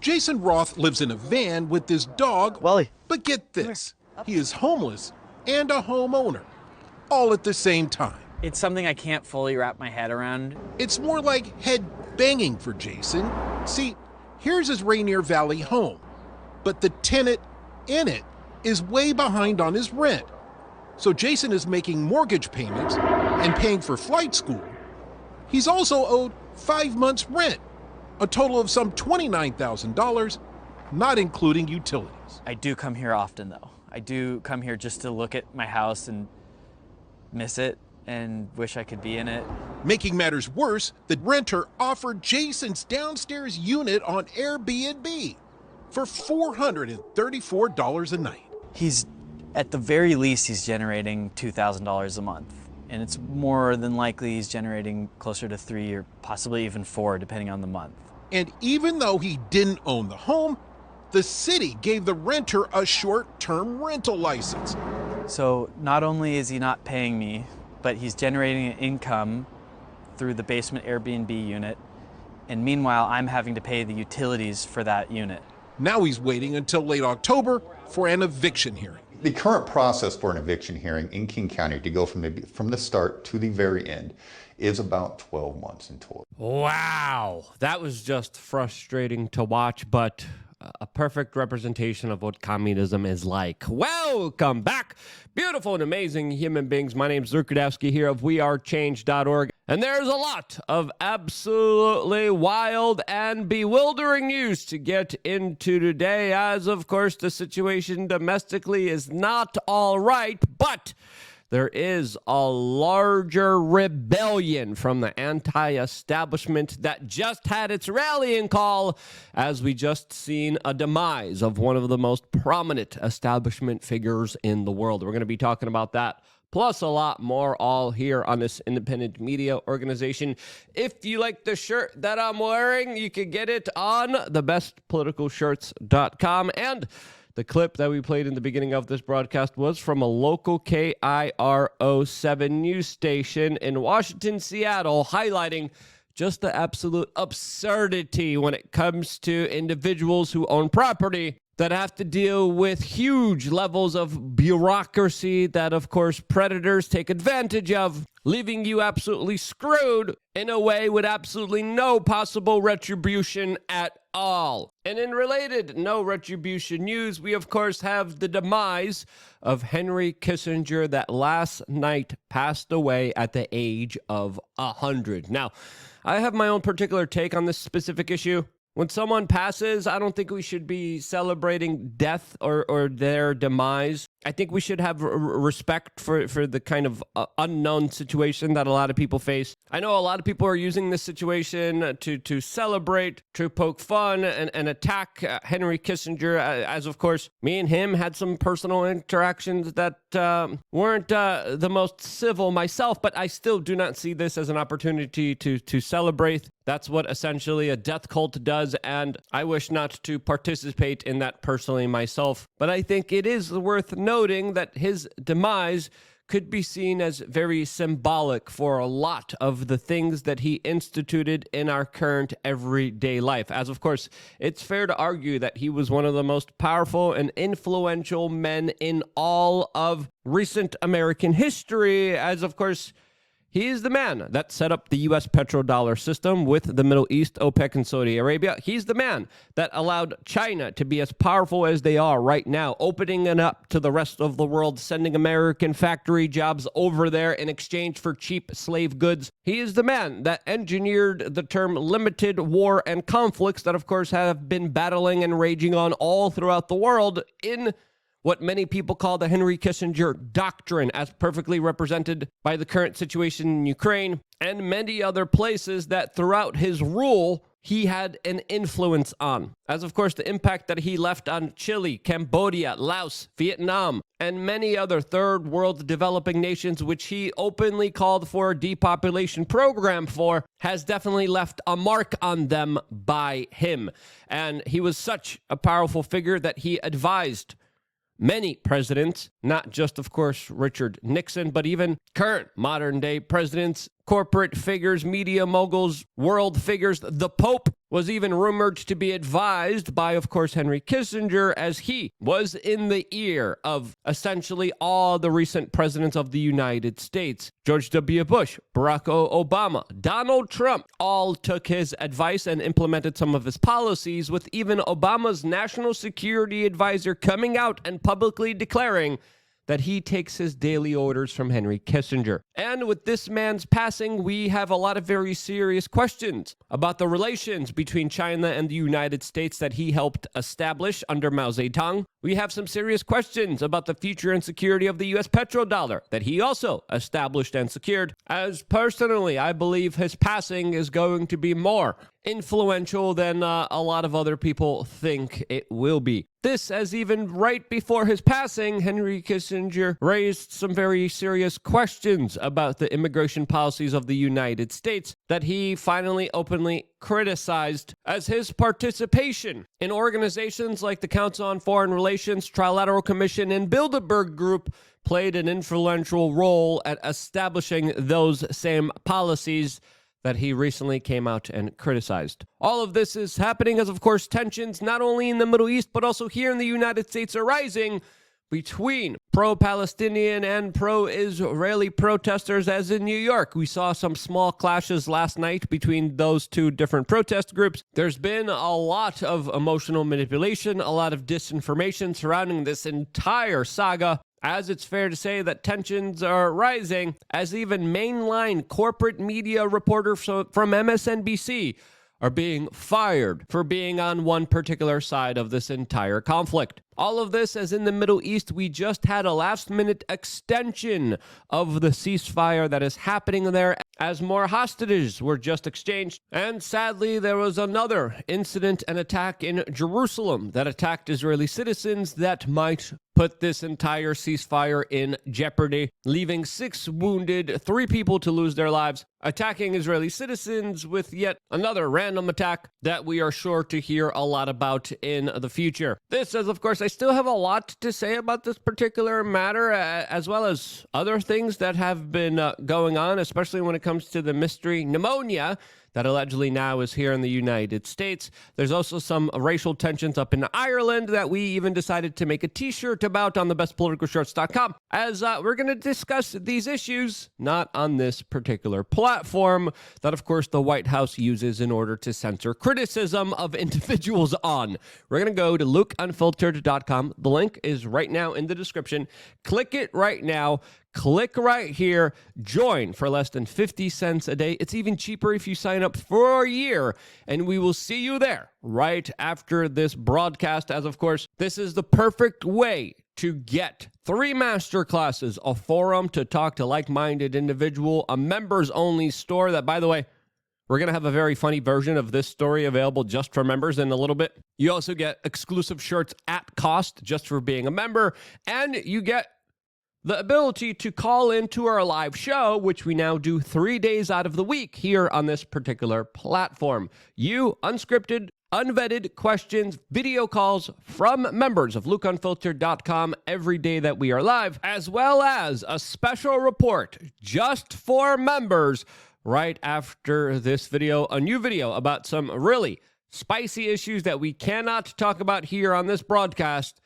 Jason Roth lives in a van with his dog, Wally. But get this, he is homeless and a homeowner, all at the same time. It's something I can't fully wrap my head around. It's more like head banging for Jason. See, here's his Rainier Valley home, but the tenant in it is way behind on his rent. So Jason is making mortgage payments and paying for flight school. He's also owed 5 months' rent, a total of some $29,000, not including utilities. I do come here often, though. I do come here just to look at my house and miss it and wish I could be in it. Making matters worse, the renter offered Jason's downstairs unit on Airbnb for $434 a night. At the very least, he's generating $2,000 a month. And it's more than likely he's generating closer to $3 or possibly even $4, depending on the month. And even though he didn't own the home, the city gave the renter a short-term rental license. So not only is he not paying me, but he's generating an income through the basement Airbnb unit. And meanwhile, I'm having to pay the utilities for that unit. Now he's waiting until late October for an eviction hearing. The current process for an eviction hearing in King County to go from the start to the very end is about 12 months in total. Wow, that was just frustrating to watch, but a perfect representation of what communism is like. Welcome back, beautiful and amazing human beings. My name's Luke here of wearechange.org, and there's a lot of absolutely wild and bewildering news to get into today, as of course the situation domestically is not all right, but there is a larger rebellion from the anti-establishment that just had its rallying call, as we just seen a demise of one of the most prominent establishment figures in the world. We're going to be talking about that, plus a lot more, all here on this independent media organization. If you like the shirt that I'm wearing, you can get it on thebestpoliticalshirts.com. And the clip that we played in the beginning of this broadcast was from a local KIRO7 news station in Washington, Seattle, highlighting just the absolute absurdity when it comes to individuals who own property that have to deal with huge levels of bureaucracy that, of course, predators take advantage of, leaving you absolutely screwed in a way with absolutely no possible retribution at all. And in related no retribution news, we, of course, have the demise of Henry Kissinger that last night passed away at the age of 100. Now, I have my own particular take on this specific issue. When someone passes, I don't think we should be celebrating death or their demise. I think we should have respect for the kind of unknown situation that a lot of people face. I know a lot of people are using this situation to celebrate, to poke fun, and attack Henry Kissinger, as of course, me and him had some personal interactions that weren't the most civil myself, but I still do not see this as an opportunity to celebrate. That's what essentially a death cult does, and I wish not to participate in that personally myself. But I think it is worth noting that his demise could be seen as very symbolic for a lot of the things that he instituted in our current everyday life. As of course, it's fair to argue that he was one of the most powerful and influential men in all of recent American history, as of course, he is the man that set up the U.S. petrodollar system with the Middle East, OPEC, and Saudi Arabia. He's the man that allowed China to be as powerful as they are right now, opening it up to the rest of the world, sending American factory jobs over there in exchange for cheap slave goods. He is the man that engineered the term limited war and conflicts that, of course, have been battling and raging on all throughout the world in what many people call the Henry Kissinger Doctrine, as perfectly represented by the current situation in Ukraine and many other places that throughout his rule he had an influence on. As of course the impact that he left on Chile, Cambodia, Laos, Vietnam, and many other third world developing nations which he openly called for a depopulation program for, has definitely left a mark on them by him. And he was such a powerful figure that he advised many presidents, not just, of course, Richard Nixon, but even current modern-day presidents corporate figures, media moguls, world figures. The Pope was even rumored to be advised by, of course, Henry Kissinger, as he was in the ear of essentially all the recent presidents of the United States. George W. Bush, Barack Obama, Donald Trump all took his advice and implemented some of his policies, with even Obama's national security advisor coming out and publicly declaring that he takes his daily orders from Henry Kissinger. And with this man's passing, we have a lot of very serious questions about the relations between China and the United States that he helped establish under Mao Zedong. We have some serious questions about the future and security of the U.S. petrodollar that he also established and secured, as personally, I believe his passing is going to be more influential than a lot of other people think it will be. This, as even right before his passing, Henry Kissinger raised some very serious questions about the immigration policies of the United States that he finally openly criticized, as his participation in organizations like the Council on Foreign Relations, Trilateral Commission, and Bilderberg Group played an influential role at establishing those same policies that he recently came out and criticized. All of this is happening as, of course, tensions not only in the Middle East, but also here in the United States are rising between pro-Palestinian and pro-Israeli protesters, as in New York. We saw some small clashes last night between those two different protest groups. There's been a lot of emotional manipulation, a lot of disinformation surrounding this entire saga, as it's fair to say that tensions are rising, as even mainline corporate media reporters from MSNBC are being fired for being on one particular side of this entire conflict. All of this as in the Middle East, we just had a last-minute extension of the ceasefire that is happening there, as more hostages were just exchanged. And sadly, there was another incident, an attack in Jerusalem that attacked Israeli citizens that might put this entire ceasefire in jeopardy, leaving 6 wounded, 3 people to lose their lives, attacking Israeli citizens with yet another random attack that we are sure to hear a lot about in the future. This is, of course, I still have a lot to say about this particular matter, as well as other things that have been going on, especially when it comes to the mystery pneumonia that allegedly now is here in the United States. There's also some racial tensions up in Ireland that we even decided to make a t-shirt about on thebestpoliticalshirts.com, as we're going to discuss these issues, not on this particular platform that, of course, the White House uses in order to censor criticism of individuals on. We're going to go to LukeUnfilteredDotCom. The link is right now in the description. Click it right now. Click right here, join for less than 50 cents a day. It's even cheaper if you sign up for a year, and we will see you there right after this broadcast, as of course, this is the perfect way to get 3 masterclasses, a forum to talk to like-minded individual, a members-only store that, by the way, we're going to have a very funny version of this story available just for members in a little bit. You also get exclusive shirts at cost just for being a member, and you get the ability to call into our live show, which we now do 3 days out of the week here on this particular platform. You, unscripted, unvetted questions, video calls from members of LukeUnfiltered.com every day that we are live, as well as a special report just for members right after this video, a new video about some really spicy issues that we cannot talk about here on this broadcast,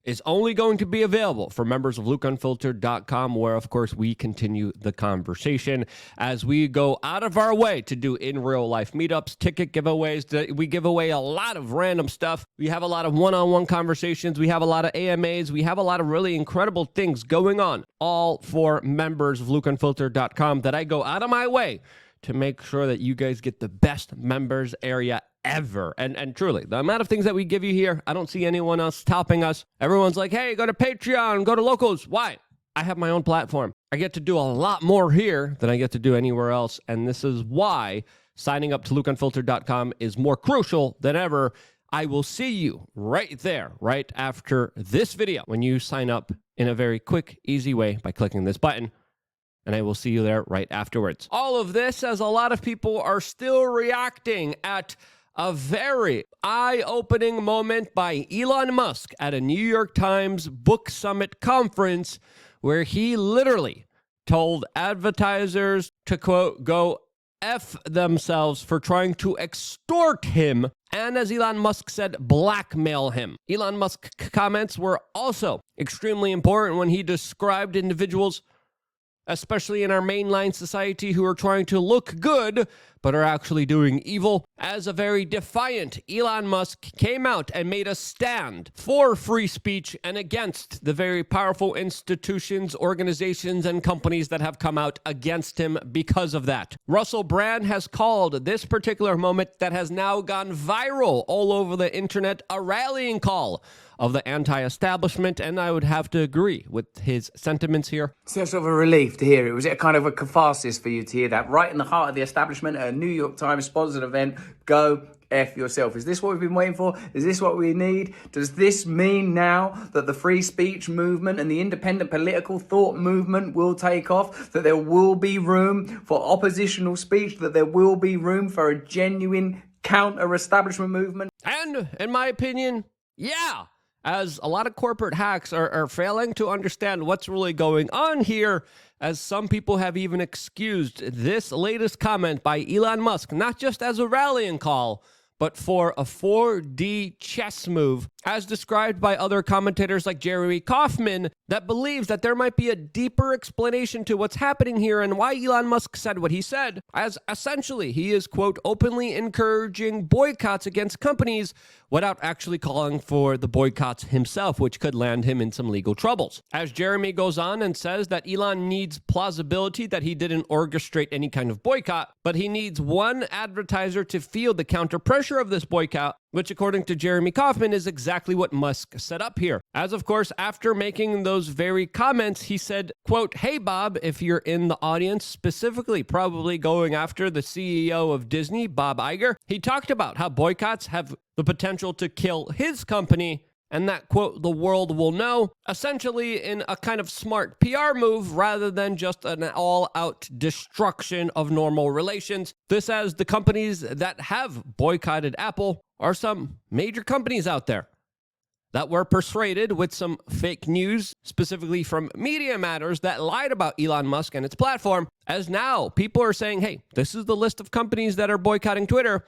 is only going to be available for members of LukeUnfiltered.com, where, of course, we continue the conversation as we go out of our way to do in real life meetups, ticket giveaways. We give away a lot of random stuff. We have a lot of one-on-one conversations. We have a lot of AMAs. We have a lot of really incredible things going on, all for members of LukeUnfiltered.com that I go out of my way to make sure that you guys get the best members area ever. And truly, the amount of things that we give you here, I don't see anyone else topping us. Everyone's like, hey, go to Patreon, go to Locals. Why? I have my own platform. I get to do a lot more here than I get to do anywhere else. And this is why signing up to LukeUnfiltered.com is more crucial than ever. I will see you right there, right after this video, when you sign up in a very quick, easy way by clicking this button. And I will see you there right afterwards. All of this as a lot of people are still reacting at a very eye-opening moment by Elon Musk at a New York Times book summit conference, where he literally told advertisers to, quote, go F themselves for trying to extort him, and as Elon Musk said, blackmail him. Elon Musk's comments were also extremely important when he described individuals, especially in our mainline society, who are trying to look good but are actually doing evil. As a very defiant, Elon Musk came out and made a stand for free speech and against the very powerful institutions, organizations, and companies that have come out against him because of that. Russell Brand has called this particular moment that has now gone viral all over the internet a rallying call of the anti-establishment, and I would have to agree with his sentiments here. So sort of a relief to hear it. Was it a kind of a catharsis for you to hear that right in the heart of the establishment at a New York Times sponsored event? Go F yourself. Is this what we've been waiting for? Is this what we need? Does this mean now that the free speech movement and the independent political thought movement will take off? That there will be room for oppositional speech? That there will be room for a genuine counter-establishment movement? And, in my opinion, yeah, as a lot of corporate hacks are failing to understand what's really going on here, as some people have even excused this latest comment by Elon Musk, not just as a rallying call, but for a 4D chess move, as described by other commentators like Jeremy Kaufman, that believes that there might be a deeper explanation to what's happening here and why Elon Musk said what he said, as essentially he is, quote, openly encouraging boycotts against companies without actually calling for the boycotts himself, which could land him in some legal troubles. As Jeremy goes on and says that Elon needs plausibility that he didn't orchestrate any kind of boycott, but he needs one advertiser to feel the counter pressure of this boycott, which according to Jeremy Kaufman is exactly what Musk set up here. As of course, after making those very comments, he said, quote, hey Bob, if you're in the audience, specifically probably going after the CEO of Disney, Bob Iger, he talked about how boycotts have the potential to kill his company, and that, quote, the world will know, essentially in a kind of smart PR move rather than just an all-out destruction of normal relations. This as the companies that have boycotted Apple are some major companies out there that were persuaded with some fake news, specifically from Media Matters, that lied about Elon Musk and its platform, as now people are saying, hey, this is the list of companies that are boycotting Twitter,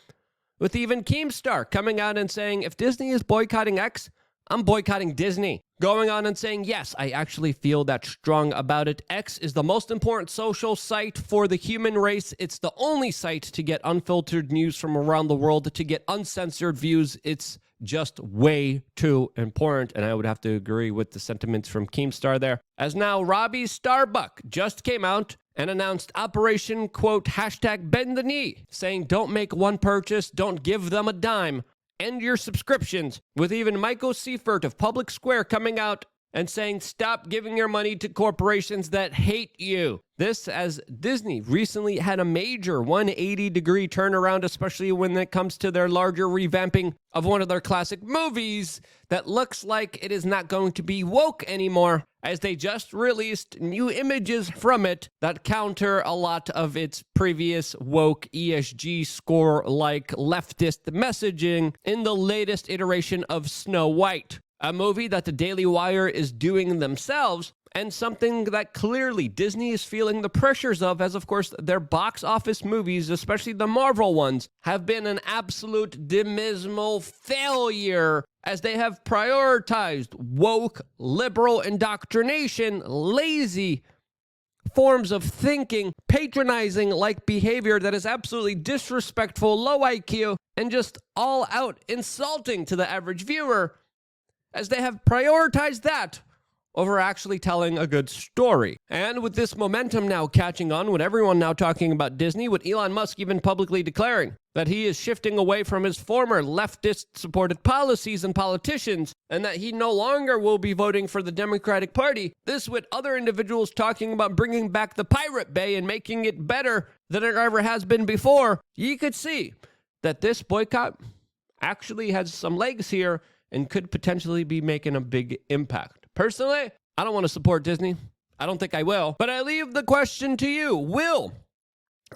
with even Keemstar coming out and saying, if Disney is boycotting X, I'm boycotting Disney. Going on and saying, yes, I actually feel that strong about it. X is the most important social site for the human race. It's the only site to get unfiltered news from around the world, to get uncensored views. It's just way too important. And I would have to agree with the sentiments from Keemstar there. As now Robbie Starbuck just came out and announced Operation, quote, hashtag bend the knee, saying don't make one purchase, don't give them a dime, end your subscriptions, with even Michael Seifert of Public Square coming out and saying stop giving your money to corporations that hate you. This as Disney recently had a major 180-degree turnaround, especially when it comes to their larger revamping of one of their classic movies that looks like it is not going to be woke anymore, as they just released new images from it that counter a lot of its previous woke ESG score-like leftist messaging in the latest iteration of Snow White, a movie that the Daily Wire is doing themselves, and something that clearly Disney is feeling the pressures of, as of course their box office movies, especially the Marvel ones, have been an absolute dismal failure, as they have prioritized woke, liberal indoctrination, lazy forms of thinking, patronizing like behavior that is absolutely disrespectful, low IQ, and just all out insulting to the average viewer, as they have prioritized that over actually telling a good story. And with this momentum now catching on, with everyone now talking about Disney, with Elon Musk even publicly declaring that he is shifting away from his former leftist-supported policies and politicians, and that he no longer will be voting for the Democratic Party, this with other individuals talking about bringing back the Pirate Bay and making it better than it ever has been before, you could see that this boycott actually has some legs here and could potentially be making a big impact. Personally, I don't want to support Disney. I don't think I will. But I leave the question to you. Will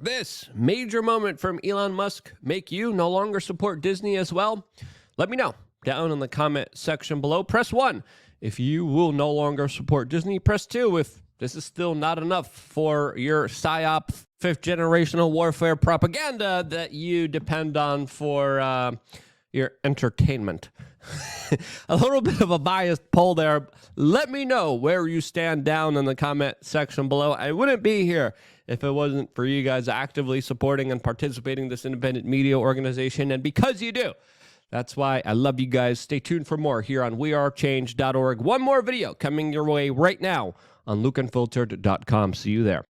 this major moment from Elon Musk make you no longer support Disney as well? Let me know down in the comment section below. Press 1 if you will no longer support Disney. Press 2 if This is still not enough for your PSYOP fifth generational warfare propaganda that you depend on for your entertainment. A little bit of a biased poll there. Let me know where you stand down in the comment section below. I wouldn't be here if it wasn't for you guys actively supporting and participating in this independent media organization. And because you do, that's why I love you guys. Stay tuned for more here on wearechange.org. One more video coming your way right now on LukeUnfilteredDotCom. See you there.